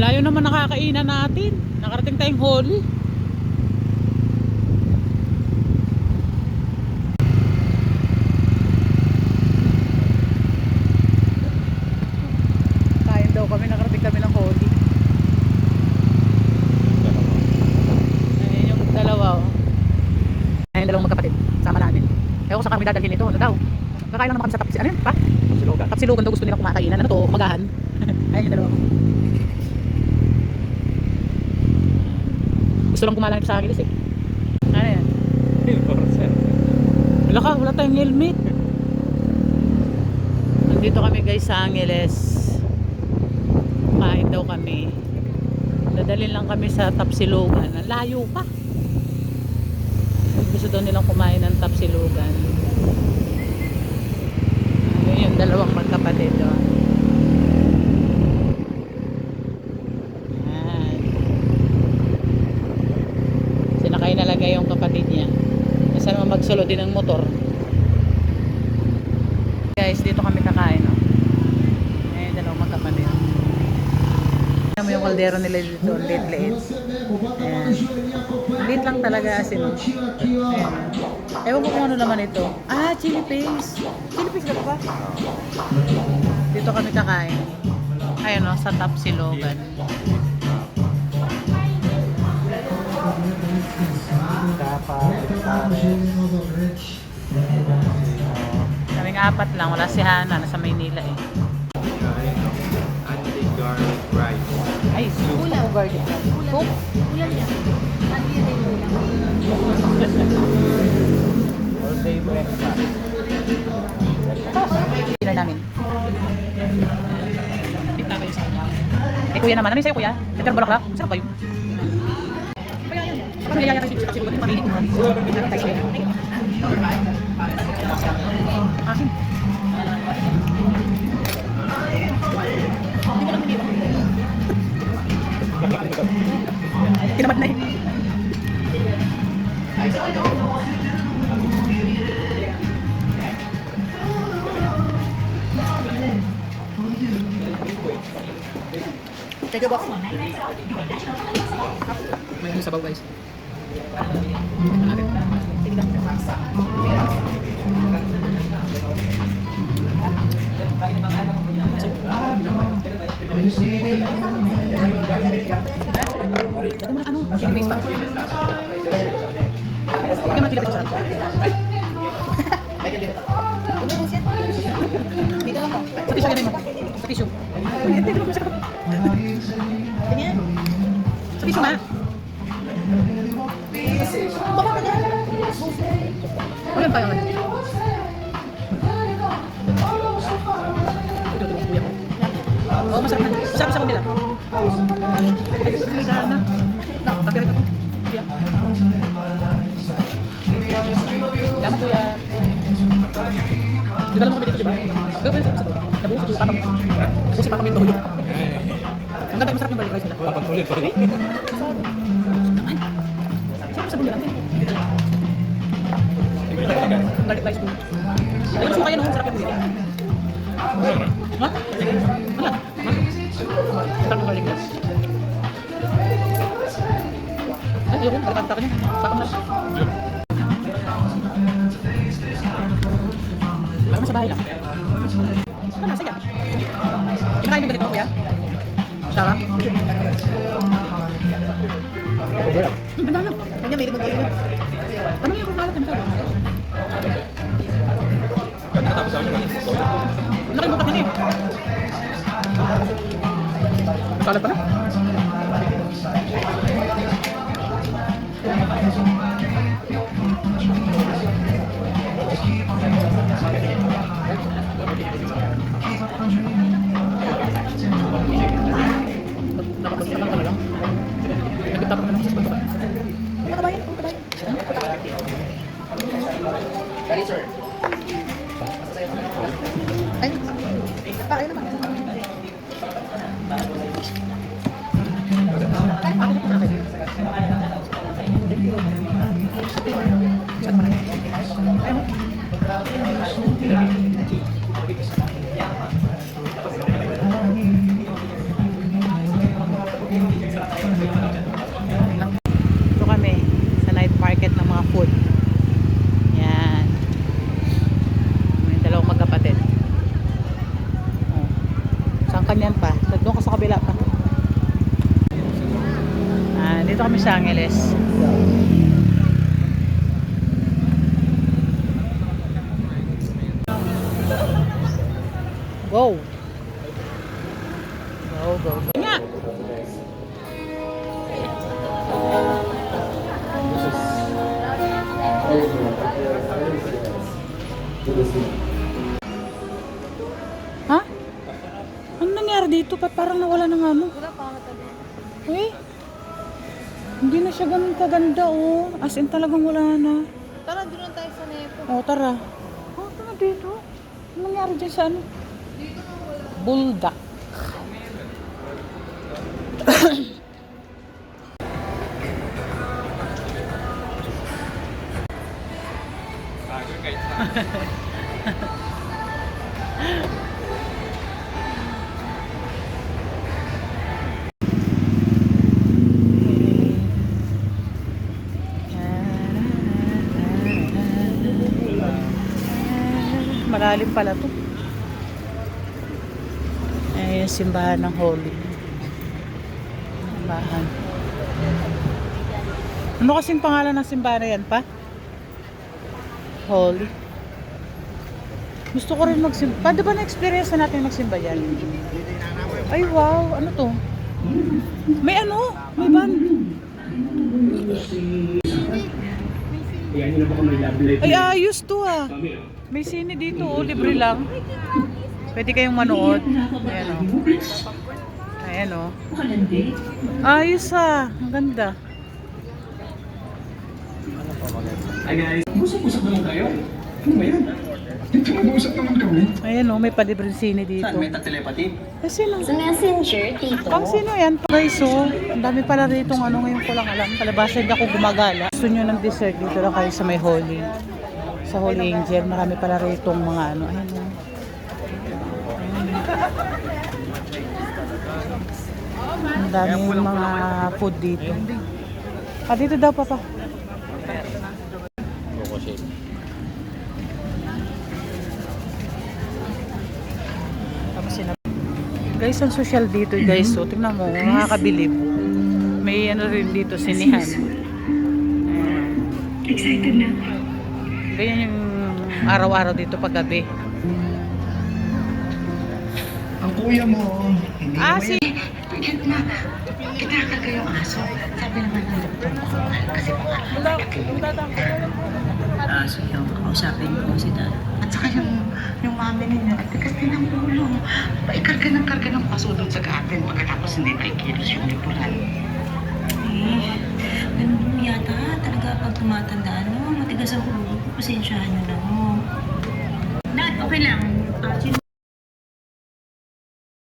Layo naman nakakainan natin. Nakarating tayong Holy. Kain daw kami, nakarating kami ng Holy. Ayun yung dalawa, oh. Ayun dalawang magkapatid. Sama namin. Ewan ko sa kami dadalhin ito. Ano daw? Kakain lang naman kami sa Tapsi. Ano yun? Pa? Tapsilugan daw gusto nila kumakainan. Ano to? Magahan. Ayun yung dalawa. Gusto lang kumalang ito sa Angeles eh. Ano yan? Wala ka, wala tayong helmet. Nandito kami guys sa Angeles. Kumain daw kami. Dadalhin lang kami sa Tapsilugan. Layo pa. Gusto daw nilang kumain ng Tapsilugan. Ayun yung dalawang magkapatid oh. Sinakay na lagay yung kapatid niya. Nasa naman magsulo din ng motor. Guys, dito kami kakain no? Ayun dalawang magkapatid. Ayan mo yung kaldero nila dito. Late. Ayan. Late lang talaga asin no? Ayan. Ewan ko kung ano naman ito. Ah, chili paste. Chili paste ka ba? Dito kami kakain. Ayun no, sa Tapsilugan. Kaming apat lang, wala si Hana, nasa Maynila eh. Onion garlic rice. Ay, soup o garlic rice? Soup? Ulam yan. Onion din ulam. All day breakfast. Dinner namin. Tita kayo sa eh kuya naman, ano yung sa'yo kuya? Peter Bulaklak? Sarap ba yun? Kaya yun. Saka niliyaya kasi siguro yung pamilin. Akin. Kinamad na eh. Take a box. May sabaw guys. Ano? Chili paste pa. Hindi naman chili paste sarap. Dito lang po. Sa tissue ganun mo. Sa tissue. Tingnan. Sa tissue nga. Ulan tayo nga. Oo, masarap na. Masarap sa kanila. Ay, sana. Nakapirit ako. Salamat kuya. Di ba lang kami dito, di ba? Pero pwede sa ito. Nabuhos ko, papang. Busi papang yung tulo. Ang ganda, masarap yung balik rice nila. Papang tuloy, sorry. Sarap sa bunda natin. Balik rice ko. Ay, mas mukha yan, sarap yung bunda. Ha? Wala. Sarap yung balik rice. Ay, yun, balikan ka niya. Papang na. Parang sa bahay lang. Ano, sige. Kinakain mo ganito, kuya? Sarap? Ganda lang. Kanya, may limang kayo. Ano yung kukalat ng sarap? Tapos ako naman. Nakalimutan ka na eh. Kukalat pa na? Nakapagsakan ka na lang. Nagtapang ka lang sa spagbaga. Ano ka ba yan? Ready, sir? Ay, para yun naman. Ay, ako na natin. Saan naman? Ay, mo. kanyan pa. Doon ka sa kabila pa. Dito kami sa Angeles. Go! Go, go, go. Nga! Ha? Ano nangyari dito? Parang nawala ng ano? Wala pa katabi. Eh? Hindi na siya ganun kaganda, oh. As in talagang wala na. Tara, doon lang tayo sa Nepo. Oh, tara. Oh, ito na dito. Ano nangyari dyan sa ano? Buldak. Malalim pala to. Yung simbahan ng Holy. Simbahan. Ano kasing pangalan ng simbahan na yan pa? Holy. Gusto ko rin magsimba. Paano ba na-experience na natin magsimba yan? Ay wow, ano to? May ano? May band. Ay ayos to ah. May sine dito oh, libre lang. Pwede kayong manood. Ayan o. Ayan o. Ayos ah. Ang ganda. Ay guys, usap-usap naman kayo? Ano ba yan? Nag-usap naman kami. Ayan o, may palibreng sine dito. Saan? Meta-telepathy? Eh, sino? Sa messenger, tito. Pang sino yan? Guys, oh, ang dami pala rito ng ano ngayon ko lang alam. Palabasa hindi ako gumagala. Gusto nyo ng dessert dito lang kayo sa may Holy. Sa Holy Angel, marami pala rito mga ano. Ayan o. Ang dami yung mga food dito. Ah, dito daw papa. Coco shake. Tapos guys, ang social dito guys. So, tingnan mo, nakakabilib. May ano rin dito, sinihan. Excited na. Ganyan yung araw-araw dito paggabi. Ang kuya mo, hindi Si... Yan na. Kinakarga yung aso. Sabi naman ng doktor, baka mahal kasi aso yung kausapin ko si dad. At saka yung mami ninyo, at tigas din ang ulo. Paikarga ng karga ng paso doon sa garden pagkatapos hindi naikilos yung lipunan. Ganun yata. Talaga pag tumatanda, no? Matigas ang ulo. Pasensyahan nyo na, no? Dad, okay lang.